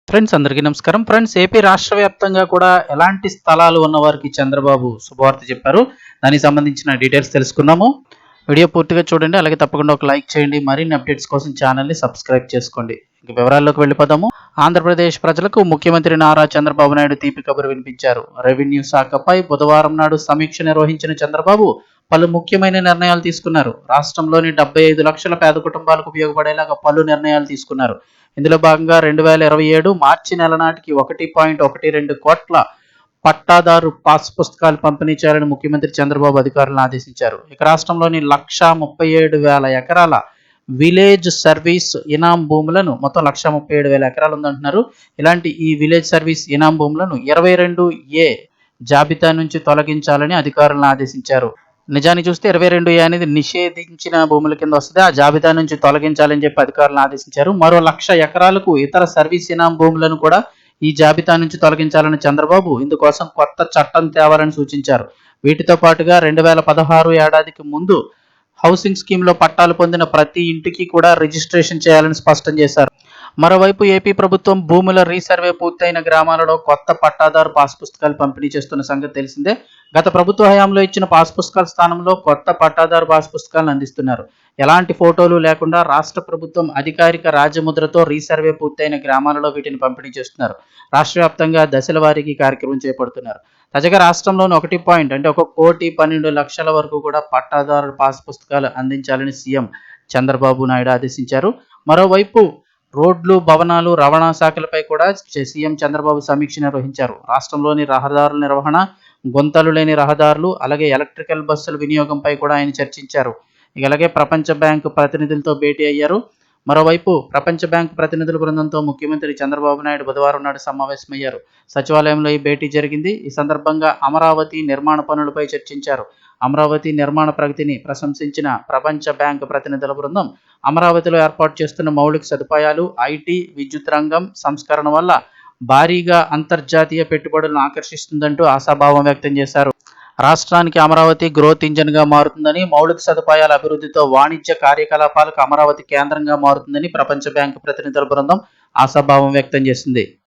Friends అందరికీ నమస్కారం. Friends AP రాష్ట్ర వ్యాప్తంగా కూడా ఎలాంటి స్థలాలు ఉన్న వారికి చంద్రబాబు శుభవార్త చెప్పారు. దానికి సంబంధించిన డీటెయిల్స్ తెలుసుకుందాము. వీడియో పూర్తిగా చూడండి. అలాగే తప్పకుండా ఒక లైక్ చేయండి. మరిన్ని అప్డేట్స్ కోసం ఛానల్ని సబ్స్క్రైబ్ చేసుకోండి. ఇక వివరాల్లోకి వెళ్ళిపోదాము. ఆంధ్రప్రదేశ్ ప్రజలకు ముఖ్యమంత్రి నారా చంద్రబాబు నాయుడు తీపి కబురు వినిపించారు. రెవెన్యూ శాఖపై బుధవారం నాడు సమీక్ష నిర్వహించిన చంద్రబాబు పలు ముఖ్యమైన నిర్ణయాలు తీసుకున్నారు. రాష్ట్రంలోని 75 లక్షల పేద కుటుంబాలకు ఉపయోగపడేలాగా పలు నిర్ణయాలు తీసుకున్నారు. ఇందులో భాగంగా 2027 మార్చి నెల నాటికి 1.12 కోట్ల పట్టాదారు పాస్ పుస్తకాలు పంపిణీ చేయాలని ముఖ్యమంత్రి చంద్రబాబు అధికారులను ఆదేశించారు. ఇక రాష్ట్రంలోని 137,000 ఎకరాల విలేజ్ సర్వీస్ ఇనాం భూములను మొత్తం 137,000 ఎకరాలు ఉందంటున్నారు. ఇలాంటి ఈ విలేజ్ సర్వీస్ ఇనాం భూములను 22A జాబితా నుంచి తొలగించాలని అధికారులను ఆదేశించారు. నిజాన్ని చూస్తే 22A అనేది నిషేధించిన భూముల కింద వస్తుంది. ఆ జాబితా నుంచి తొలగించాలని చెప్పి అధికారులను ఆదేశించారు. మరో 1,00,000 ఎకరాలకు ఇతర సర్వీస్ ఇనాం భూములను కూడా ఈ జాబితా నుంచి తొలగించాలని చంద్రబాబు ఇందుకోసం కొత్త చట్టం తేవాలని సూచించారు. వీటితో పాటుగా 2016 ఏడాదికి ముందు హౌసింగ్ స్కీమ్లో పట్టాలు పొందిన ప్రతి ఇంటికి కూడా రిజిస్ట్రేషన్ చేయాలని స్పష్టం చేశారు. మరోవైపు ఏపీ ప్రభుత్వం భూముల రీసర్వే పూర్తయిన గ్రామాలలో కొత్త పట్టాదారు పాస్ పుస్తకాలు పంపిణీ చేస్తున్న సంగతి తెలిసిందే. గత ప్రభుత్వ హయాంలో ఇచ్చిన పాస్ పుస్తకాల స్థానంలో కొత్త పట్టాదారు పాస్ పుస్తకాలను అందిస్తున్నారు. ఎలాంటి ఫోటోలు లేకుండా రాష్ట్ర ప్రభుత్వం అధికారిక రాజముద్రతో రీసర్వే పూర్తయిన గ్రామాలలో వీటిని పంపిణీ చేస్తున్నారు. రాష్ట్ర వ్యాప్తంగా దశల వారీకి కార్యక్రమం చేపడుతున్నారు. తాజాగా రాష్ట్రంలోని 1.12 లక్షల వరకు కూడా పట్టాదారు పాస్ పుస్తకాలు అందించాలని సీఎం చంద్రబాబు నాయుడు ఆదేశించారు. మరోవైపు రోడ్లు, భవనాలు, రవాణా శాఖలపై కూడా సీఎం చంద్రబాబు సమీక్ష నిర్వహించారు. రాష్ట్రంలోని రహదారుల నిర్వహణ, గుంతలు లేని రహదారులు, అలాగే ఎలక్ట్రికల్ బస్సుల వినియోగంపై కూడా ఆయన చర్చించారు. అలాగే ప్రపంచ బ్యాంకు ప్రతినిధులతో భేటీ అయ్యారు. మరోవైపు ప్రపంచ బ్యాంకు ప్రతినిధుల బృందంతో ముఖ్యమంత్రి చంద్రబాబు నాయుడు బుధవారం నాడు సమావేశమయ్యారు. సచివాలయంలో ఈ భేటీ జరిగింది. ఈ సందర్భంగా అమరావతి నిర్మాణ పనులపై చర్చించారు. అమరావతి నిర్మాణ ప్రగతిని ప్రశంసించిన ప్రపంచ బ్యాంకు ప్రతినిధుల బృందం అమరావతిలో ఏర్పాటు చేస్తున్న మౌలిక సదుపాయాలు, ఐటీ, విద్యుత్ రంగం సంస్కరణ వల్ల భారీగా అంతర్జాతీయ పెట్టుబడులను ఆకర్షిస్తుందంటూ ఆశాభావం వ్యక్తం చేశారు. రాష్ట్రానికి అమరావతి గ్రోత్ ఇంజన్గా మారుతుందని, మౌలిక సదుపాయాల అభివృద్ధితో వాణిజ్య కార్యకలాపాలకు అమరావతి కేంద్రంగా మారుతుందని ప్రపంచ బ్యాంకు ప్రతినిధుల బృందం ఆశాభావం వ్యక్తం చేసింది.